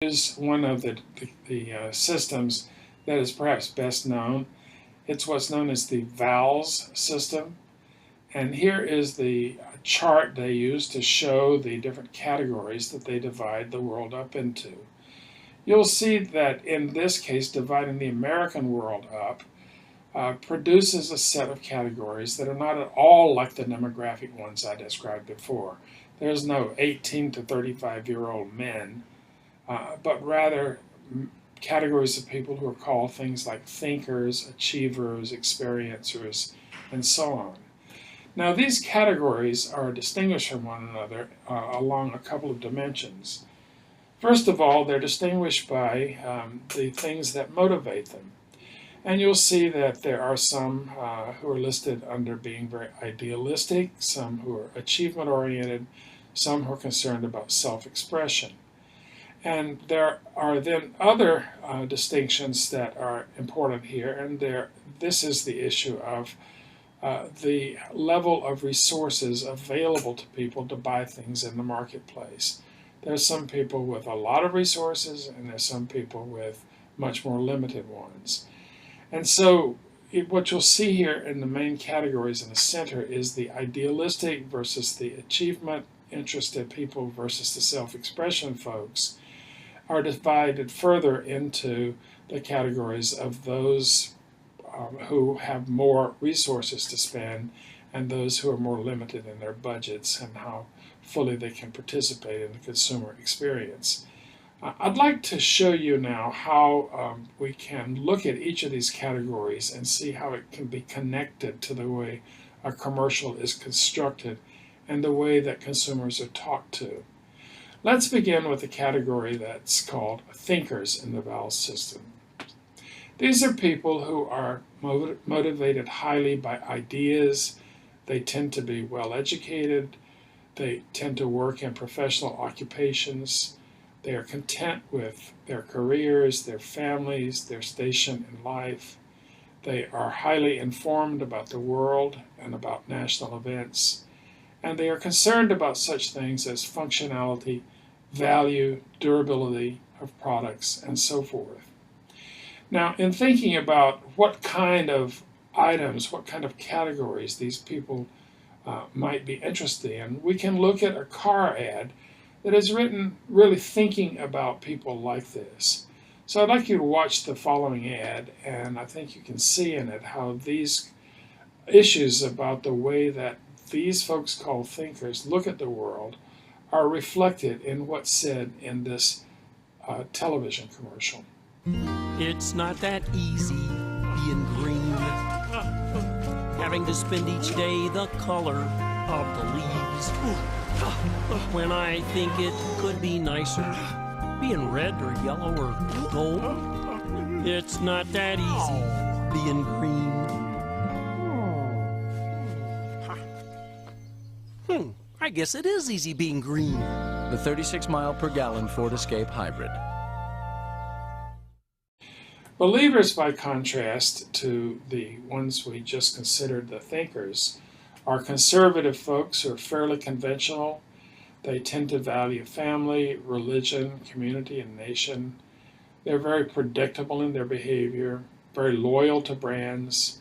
Use one of the systems that is perhaps best known. It's what's known as the VALS system. And here is the chart they use to show the different categories that they divide the world up into. You'll see that in this case, dividing the American world up produces a set of categories that are not at all like the demographic ones I described before. There's no 18 to 35-year-old men, but rather categories of people who are called things like thinkers, achievers, experiencers, and so on. Now, these categories are distinguished from one another along a couple of dimensions. First of all, they're distinguished by the things that motivate them. And you'll see that there are some who are listed under being very idealistic, some who are achievement-oriented, some who are concerned about self-expression. And there are then other distinctions that are important here, and this is the issue of the level of resources available to people to buy things in the marketplace. There's some people with a lot of resources, and there's some people with much more limited ones. And so what you'll see here in the main categories in the center is the idealistic versus the achievement-interested people versus the self-expression folks are divided further into the categories of those who have more resources to spend and those who are more limited in their budgets and how fully they can participate in the consumer experience. I'd like to show you now how we can look at each of these categories and see how it can be connected to the way a commercial is constructed and the way that consumers are talked to. Let's begin with the category that's called thinkers in the VALS system. These are people who are motivated highly by ideas. They tend to be well educated. They tend to work in professional occupations. They are content with their careers, their families, their station in life. They are highly informed about the world and about national events. And they are concerned about such things as functionality, value, durability of products, and so forth. Now, in thinking about what kind of items, what kind of categories these people might be interested in, we can look at a car ad that is written really thinking about people like this. So I'd like you to watch the following ad, and I think you can see in it how these issues about the way that these folks called thinkers look at the world are reflected in what's said in this television commercial. It's not that easy being green, having to spend each day the color of the leaves. When I think it could be nicer being red or yellow or gold. It's not that easy being green. I guess it is easy being green. The 36-mile-per-gallon Ford Escape Hybrid. Believers, by contrast to the ones we just considered, the thinkers, are conservative folks who are fairly conventional. They tend to value family, religion, community, and nation. They're very predictable in their behavior, very loyal to brands.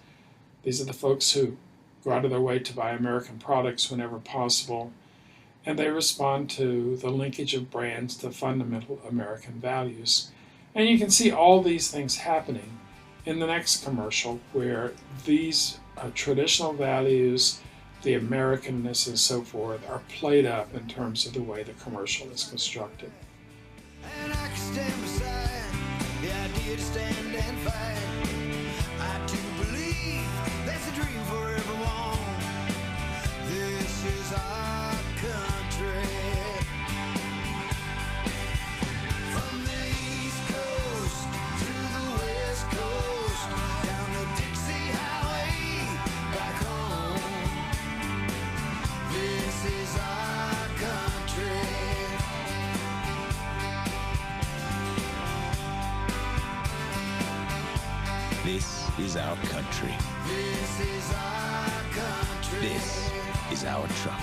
These are the folks who go out of their way to buy American products whenever possible, and they respond to the linkage of brands to fundamental American values. And you can see all these things happening in the next commercial, where these traditional values, the Americanness and so forth, are played up in terms of the way the commercial is constructed. And I can stand beside the idea to stand and fight. I too believe that's a dream for everyone. This is our country. From the East Coast to the West Coast, down the Dixie Highway back home. This is our country. This is our country. This is our country. This is our truck.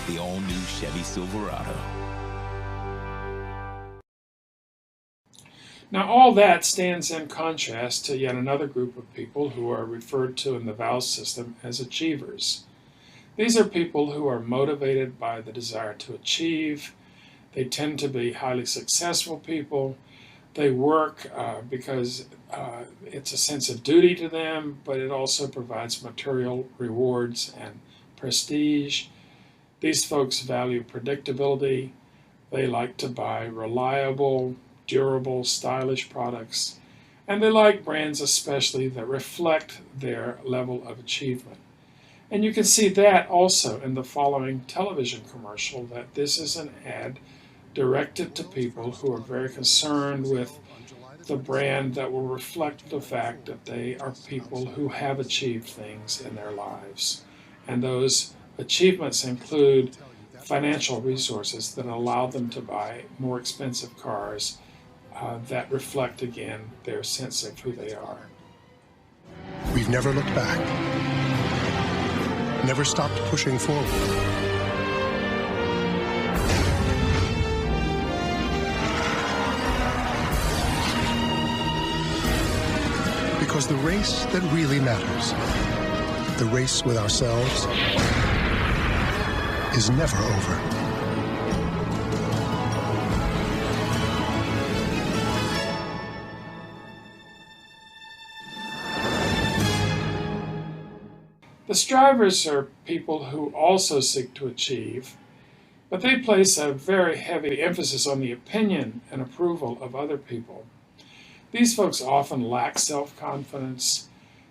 The all-new Chevy Silverado. Now, all that stands in contrast to yet another group of people who are referred to in the VALS system as achievers. These are people who are motivated by the desire to achieve. They tend to be highly successful people. They work because it's a sense of duty to them, but it also provides material rewards and prestige. These folks value predictability. They like to buy reliable, durable, stylish products, and they like brands especially that reflect their level of achievement. And you can see that also in the following television commercial, that this is an ad directed to people who are very concerned with the brand that will reflect the fact that they are people who have achieved things in their lives. And those achievements include financial resources that allow them to buy more expensive cars that reflect, again, their sense of who they are. We've never looked back, never stopped pushing forward. Because the race that really matters, the race with ourselves, is never over. The strivers are people who also seek to achieve, but they place a very heavy emphasis on the opinion and approval of other people. These folks often lack self-confidence.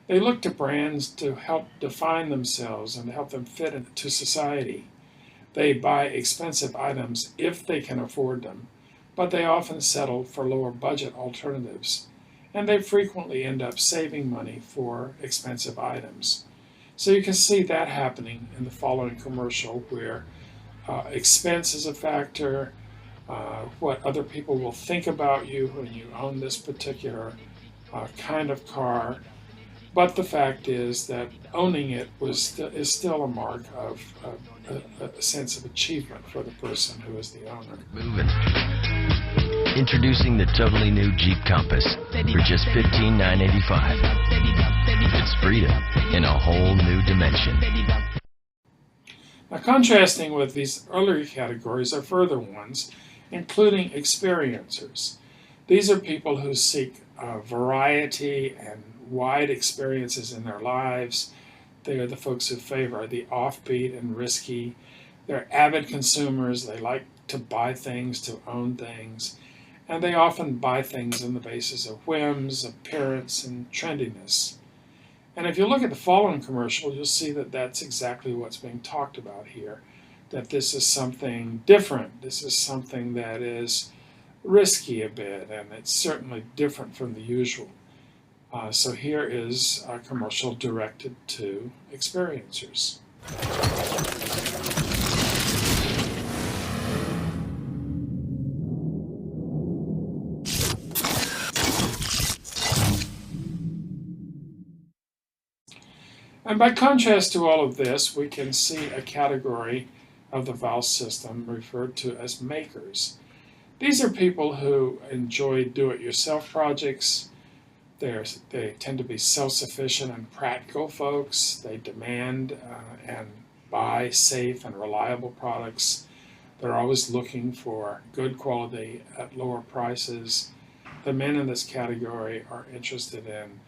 They look to brands to help define themselves and help them fit into society. They buy expensive items if they can afford them, but they often settle for lower budget alternatives, and they frequently end up saving money for expensive items. So you can see that happening in the following commercial, where expense is a factor, what other people will think about you when you own this particular kind of car. But the fact is that owning it is still a mark of a sense of achievement for the person who is the owner. Moving. Introducing the totally new Jeep Compass for just $15,985. It's freedom in a whole new dimension. Now, contrasting with these earlier categories are further ones, including experiencers. These are people who seek variety and wide experiences in their lives. They are the folks who favor the offbeat and risky. They're avid consumers. They like to buy things, to own things. And they often buy things on the basis of whims, appearance, and trendiness. And if you look at the following commercial, you'll see that that's exactly what's being talked about here, that this is something different. This is something that is risky a bit, and it's certainly different from the usual. So here is a commercial directed to experiencers. And by contrast to all of this, we can see a category of the VALS system referred to as makers. These are people who enjoy do-it-yourself projects. They tend to be self-sufficient and practical folks. They demand and buy safe and reliable products. They're always looking for good quality at lower prices. The men in this category are interested in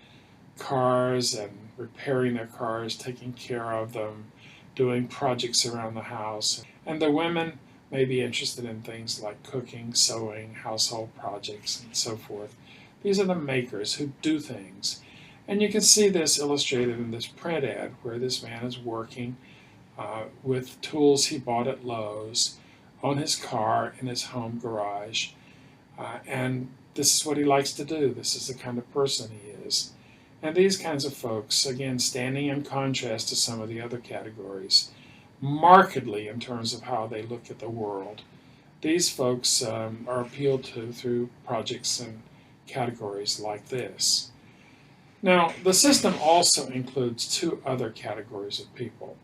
cars and repairing their cars, taking care of them, doing projects around the house. And the women may be interested in things like cooking, sewing, household projects, and so forth. These are the makers who do things. And you can see this illustrated in this print ad, where this man is working with tools he bought at Lowe's on his car in his home garage. And this is what he likes to do. This is the kind of person he is. And these kinds of folks, again, standing in contrast to some of the other categories, markedly in terms of how they look at the world. These folks are appealed to through projects and categories like this. Now, the system also includes two other categories of people.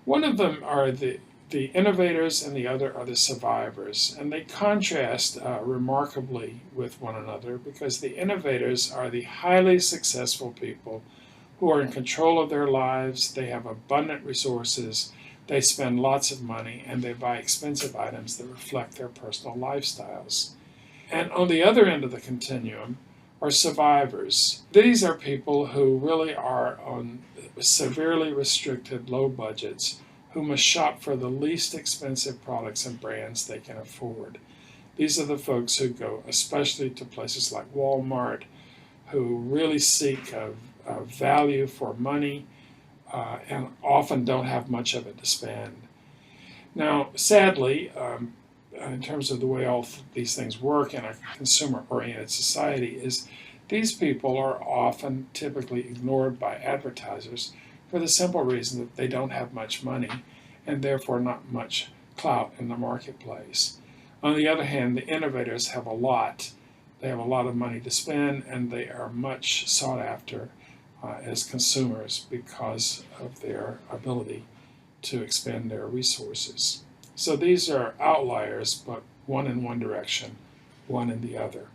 One of them are the The innovators and the other are the survivors, and they contrast remarkably with one another because the innovators are the highly successful people who are in control of their lives, they have abundant resources, they spend lots of money, and they buy expensive items that reflect their personal lifestyles. And on the other end of the continuum are survivors. These are people who really are on severely restricted low budgets, who must shop for the least expensive products and brands they can afford. These are the folks who go especially to places like Walmart, who really seek a value for money and often don't have much of it to spend. Now, sadly, in terms of the way all these things work in a consumer-oriented society, is these people are often typically ignored by advertisers for the simple reason that they don't have much money and therefore not much clout in the marketplace. On the other hand, the innovators have a lot. They have a lot of money to spend, and they are much sought after as consumers because of their ability to expend their resources. So these are outliers, but one in one direction, one in the other.